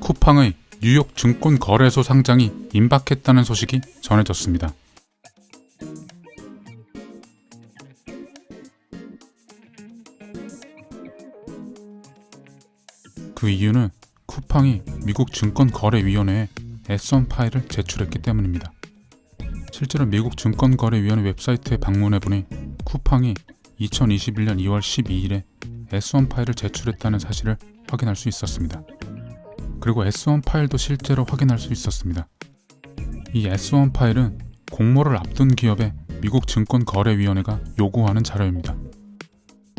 쿠팡의 뉴욕 증권거래소 상장이 임박했다는 소식이 전해졌습니다. 그 이유는 쿠팡이 미국 증권거래위원회에 S1 파일을 제출했기 때문입니다. 실제로 미국 증권거래위원회 웹사이트에 방문해보니 쿠팡이 2021년 2월 12일에 S1 파일을 제출했다는 사실을 확인할 수 있었습니다. 그리고 S1 파일도 실제로 확인할 수 있었습니다. 이 S1 파일은 공모를 앞둔 기업에 미국 증권거래위원회가 요구하는 자료입니다.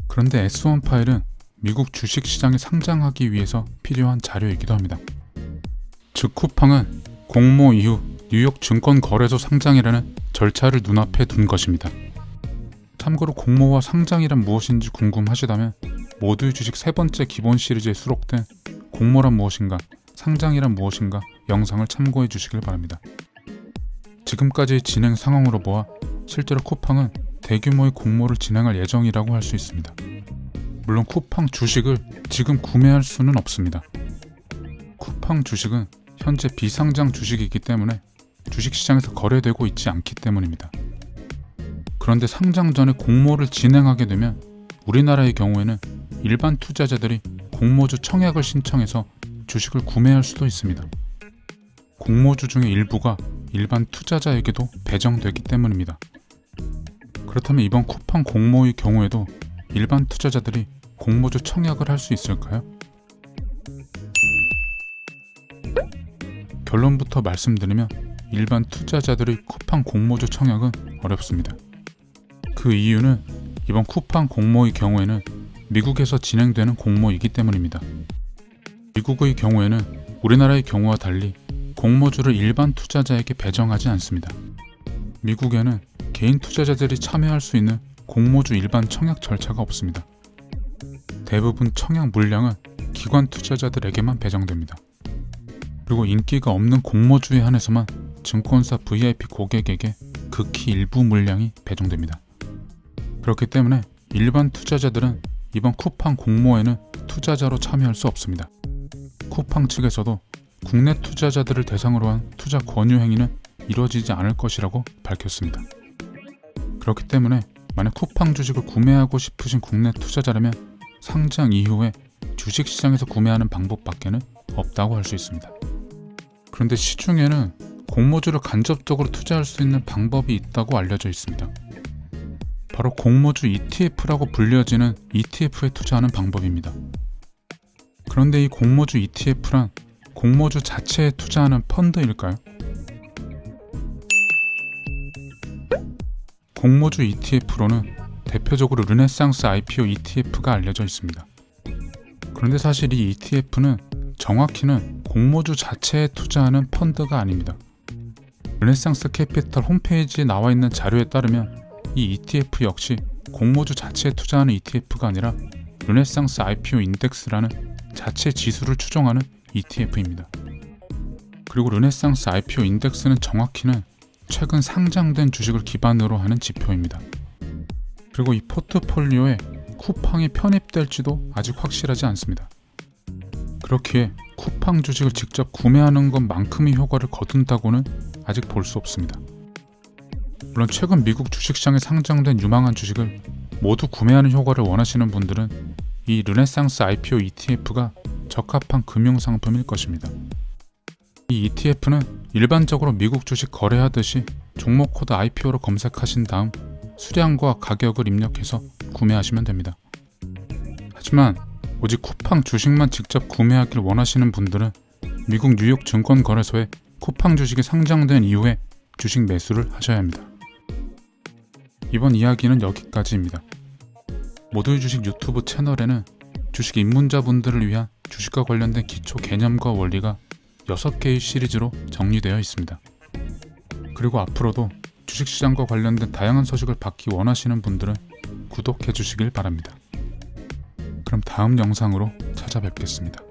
그런데 S1 파일은 미국 주식시장에 상장하기 위해서 필요한 자료이기도 합니다. 즉 쿠팡은 공모 이후 뉴욕 증권거래소 상장이라는 절차를 눈앞에 둔 것입니다. 참고로 공모와 상장이란 무엇인지 궁금하시다면 모두의 주식 세 번째 기본 시리즈에 수록된 공모란 무엇인가, 상장이란 무엇인가 영상을 참고해 주시길 바랍니다. 지금까지의 진행 상황으로 보아 실제로 쿠팡은 대규모의 공모를 진행할 예정이라고 할 수 있습니다. 물론 쿠팡 주식을 지금 구매할 수는 없습니다. 쿠팡 주식은 현재 비상장 주식이기 때문에 주식시장에서 거래되고 있지 않기 때문입니다. 그런데 상장 전에 공모를 진행하게 되면 우리나라의 경우에는 일반 투자자들이 공모주 청약을 신청해서 주식을 구매할 수도 있습니다. 공모주 중의 일부가 일반 투자자에게도 배정되기 때문입니다. 그렇다면 이번 쿠팡 공모의 경우에도 일반 투자자들이 공모주 청약을 할 수 있을까요? 결론부터 말씀드리면 일반 투자자들의 쿠팡 공모주 청약은 어렵습니다. 그 이유는 이번 쿠팡 공모의 경우에는 미국에서 진행되는 공모이기 때문입니다. 미국의 경우에는 우리나라의 경우와 달리 공모주를 일반 투자자에게 배정하지 않습니다. 미국에는 개인 투자자들이 참여할 수 있는 공모주 일반 청약 절차가 없습니다. 대부분 청약 물량은 기관 투자자들에게만 배정됩니다. 그리고 인기가 없는 공모주에 한해서만 증권사 VIP 고객에게 극히 일부 물량이 배정됩니다. 그렇기 때문에 일반 투자자들은 이번 쿠팡 공모에는 투자자로 참여할 수 없습니다. 쿠팡 측에서도 국내 투자자들을 대상으로 한 투자 권유 행위는 이루어지지 않을 것이라고 밝혔습니다. 그렇기 때문에 만약 쿠팡 주식을 구매하고 싶으신 국내 투자자라면 상장 이후에 주식시장에서 구매하는 방법밖에는 없다고 할 수 있습니다. 그런데 시중에는 공모주를 간접적으로 투자할 수 있는 방법이 있다고 알려져 있습니다. 바로 공모주 ETF라고 불려지는 ETF에 투자하는 방법입니다. 그런데 이 공모주 ETF란 공모주 자체에 투자하는 펀드일까요? 공모주 ETF로는 대표적으로 르네상스 IPO ETF가 알려져 있습니다. 그런데 사실 이 ETF는 정확히는 공모주 자체에 투자하는 펀드가 아닙니다. 르네상스 캐피털 홈페이지에 나와 있는 자료에 따르면 이 ETF 역시 공모주 자체에 투자하는 ETF가 아니라 르네상스 IPO 인덱스라는 자체 지수를 추종하는 ETF입니다. 그리고 르네상스 IPO 인덱스는 정확히는 최근 상장된 주식을 기반으로 하는 지표입니다. 그리고 이 포트폴리오에 쿠팡이 편입될지도 아직 확실하지 않습니다. 그렇기에 쿠팡 주식을 직접 구매하는 것만큼의 효과를 거둔다고는 아직 볼 수 없습니다. 물론 최근 미국 주식시장에 상장된 유망한 주식을 모두 구매하는 효과를 원하시는 분들은 이 르네상스 IPO ETF가 적합한 금융상품일 것입니다. 이 ETF는 일반적으로 미국 주식 거래하듯이 종목 코드 IPO로 검색하신 다음 수량과 가격을 입력해서 구매하시면 됩니다. 하지만 오직 쿠팡 주식만 직접 구매하길 원하시는 분들은 미국 뉴욕 증권거래소에 쿠팡 주식이 상장된 이후에 주식 매수를 하셔야 합니다. 이번 이야기는 여기까지입니다. 모두의 주식 유튜브 채널에는 주식 입문자분들을 위한 주식과 관련된 기초 개념과 원리가 6개의 시리즈로 정리되어 있습니다. 그리고 앞으로도 주식시장과 관련된 다양한 소식을 받기 원하시는 분들은 구독해 주시길 바랍니다. 그럼 다음 영상으로 찾아뵙겠습니다.